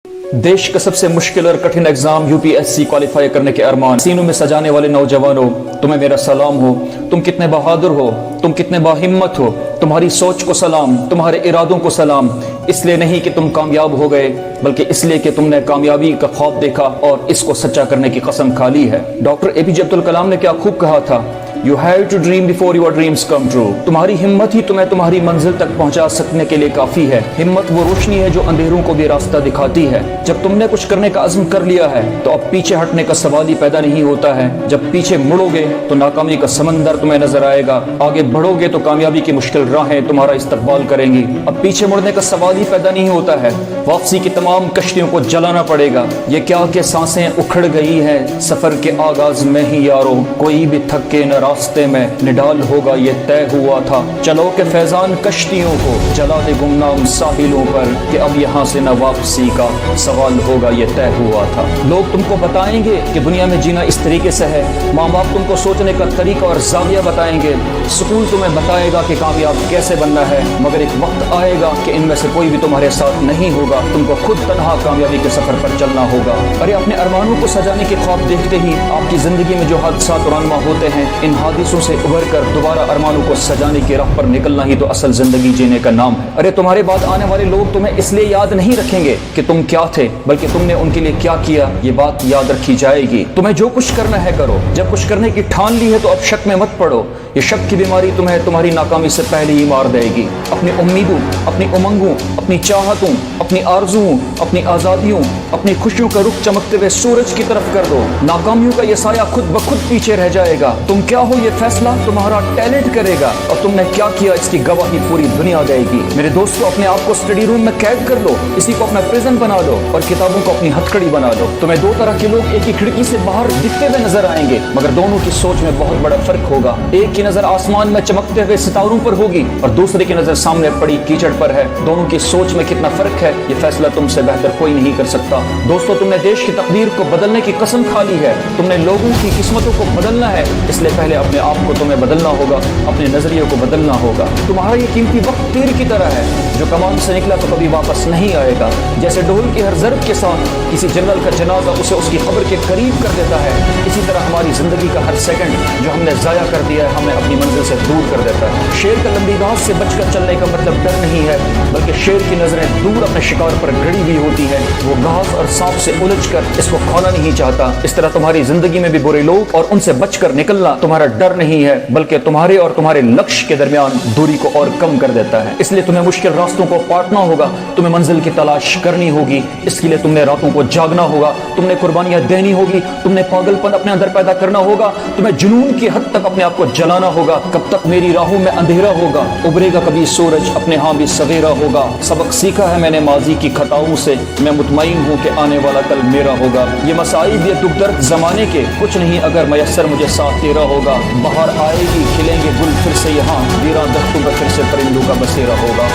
देश का सबसे मुश्किल और कठिन एग्जाम यूपीएससी क्वालिफाई करने के अरमान सीनों में सजाने वाले नौजवानों, तुम्हें मेरा सलाम हो। तुम कितने बहादुर हो, तुम कितने बाहिम्मत हो। तुम्हारी सोच को सलाम, तुम्हारे इरादों को सलाम। इसलिए नहीं कि तुम कामयाब हो गए, बल्कि इसलिए कि तुमने कामयाबी का ख्वाब देखा और इसको सच्चा करने की कसम खा ली है। डॉक्टर एपीजे अब्दुल कलाम ने क्या खूब कहा था, you have to dream before your dreams come true. तुम्हारी हिम्मत ही तुम्हें तुम्हारी मंजिल तक पहुंचा सकने के लिए काफी है। हिम्मत वो रोशनी है जो अंधेरों को भी रास्ता दिखाती है। जब तुमने कुछ करने का अज़्म कर लिया है तो अब पीछे हटने का सवाल ही पैदा नहीं होता है। जब पीछे मुड़ोगे तो नाकामी का समंदर तुम्हें नजर आएगा, आगे बढ़ोगे तो कामयाबी की मुश्किल राहें तुम्हारा इस्तकबाल करेंगी। अब पीछे मुड़ने का सवाल ही पैदा नहीं होता है, वापसी की तमाम कश्तियों को जलाना पड़ेगा। ये क्या कि सांसें उखड़ गई है सफर के आगाज में ही यारो, कोई भी थक के न रास्ते में निडाल होगा ये तय हुआ था। चलो के फैजान कश्तियों को जला दे गुमनाम साहिलों पर, कि अब यहाँ से न वापसी का सवाल होगा ये तय हुआ था। लोग तुमको बताएंगे कि दुनिया में जीना इस तरीके से है, माँ बाप तुमको सोचने का तरीका और जाविया बताएंगे, स्कूल तुम्हें बताएगा कि कामयाब कैसे बनना है, मगर एक वक्त आएगा कि इनमें से कोई भी तुम्हारे साथ नहीं होगा। तुमको खुद तन्हा कामयाबी के सफर पर चलना होगा। अरे अपने अरमानों को सजाने के ख्वाब देखते ही आपकी जिंदगी में जो हादसात रवानमा होते हैं, इन हादिसों से उभर कर दोबारा अरमानों को सजाने की राह पर निकलना ही तो असल जिंदगी जीने का नाम है। अरे तुम्हारे बाद आने वाले लोग तुम्हें इसलिए याद नहीं रखेंगे कि तुम क्या थे, बल्कि तुमने उनके लिए क्या किया, ये बात याद रखी जाएगी। तुम्हें जो कुछ करना है करो, जब कुछ करने की ठान ली है तो अब शक में मत पड़ो। ये शक की बीमारी तुम्हें तुम्हारी नाकामी से पहले ही मार देगी। अपनी उम्मीदों, अपनी उमंगों, अपनी चाहतों, अपनी आरज़ुओं, अपनी आज़ादियों, अपनी खुशियों का रुख चमकते हुए सूरज की तरफ कर दो। नाकामियों का ये साया खुद ब खुद पीछे रह जाएगा। तुम क्या हो ये फैसला तुम्हारा टैलेंट करेगा, और तुमने क्या किया इसकी गवाही पूरी दुनिया देगी। मेरे दोस्तों, अपने आप को स्टडी रूम में कैद कर लो, इसी को अपना प्रिजन बना लो और किताबों को अपनी हथकड़ी बना लो। तुम्हें दो तरह के लोग एक ही खिड़की से बाहर दिखते हुए नजर आएंगे, मगर दोनों की सोच में बहुत बड़ा फर्क होगा। एक की नजर आसमान में चमकते हुए सितारों पर होगी और दूसरे की नजर सामने पड़ी कीचड़ पर है। दोनों की सोच में कितना फर्क है, ये फैसला तुमसे बेहतर कोई नहीं कर सकता। दोस्तों, तुमने देश की तकदीर को बदलने की कसम खा ली है, तुमने लोगों की किस्मतों को बदलना है। इसलिए पहले अपने आप को तुम्हें बदलना होगा, अपने नजरिए को बदलना होगा। तुम्हारा ये कीमती वक्त तीर की तरह है, जो कमान से निकला तो कभी वापस नहीं आएगा। जैसे ढोल की हर ज़रब के साथ किसी जनरल का जनाजा उसे उसकी खबर के करीब कर देता है, इसी तरह हमारी जिंदगी का हर सेकंड जो हमने जाया कर दिया है हमें अपनी मंजिल से दूर कर देता है। शेर का लंबी घास से बचकर चलने का मतलब डर नहीं है, बल्कि शेर की नजरें दूर अपने शिकार पर गड़ी हुई होती है। वो घास और सांप से उलझकर इसको खाना नहीं चाहता। इस तरह तुम्हारी जिंदगी में भी बुरे लोग और उनसे बचकर निकलना तुम्हारा डर नहीं है, बल्कि तुम्हारे और तुम्हारे लक्ष्य के दरमियान दूरी को और कम कर देता है। इसलिए तुम्हें मुश्किल रास्तों को पाटना होगा, तुम्हें मंजिल की तलाश करनी होगी। इसके लिए तुमने रातों को जागना होगा, तुमने कुर्बानियां देनी होगी, तुमने पागलपन अपने अंदर पैदा करना होगा, तुम्हें जुनून की हद तक अपने आप को जलाना होगा। कब तक मेरी राहों में अंधेरा होगा, उभरेगा कभी सूरज, अपने यहाँ भी सवेरा होगा। सबक सीखा है मैंने माजी की खताओं से, मैं मुतमईन हूँ कि आने वाला कल मेरा होगा। ये मसाइब ये दुख दर्द जमाने के कुछ नहीं अगर मयस्सर मुझे साथ तेरा होगा। बाहर आएगी खिलेंगे गुल फिर से यहाँ, वीरान दख्तों पर फिर से परिंदों का बसेरा होगा।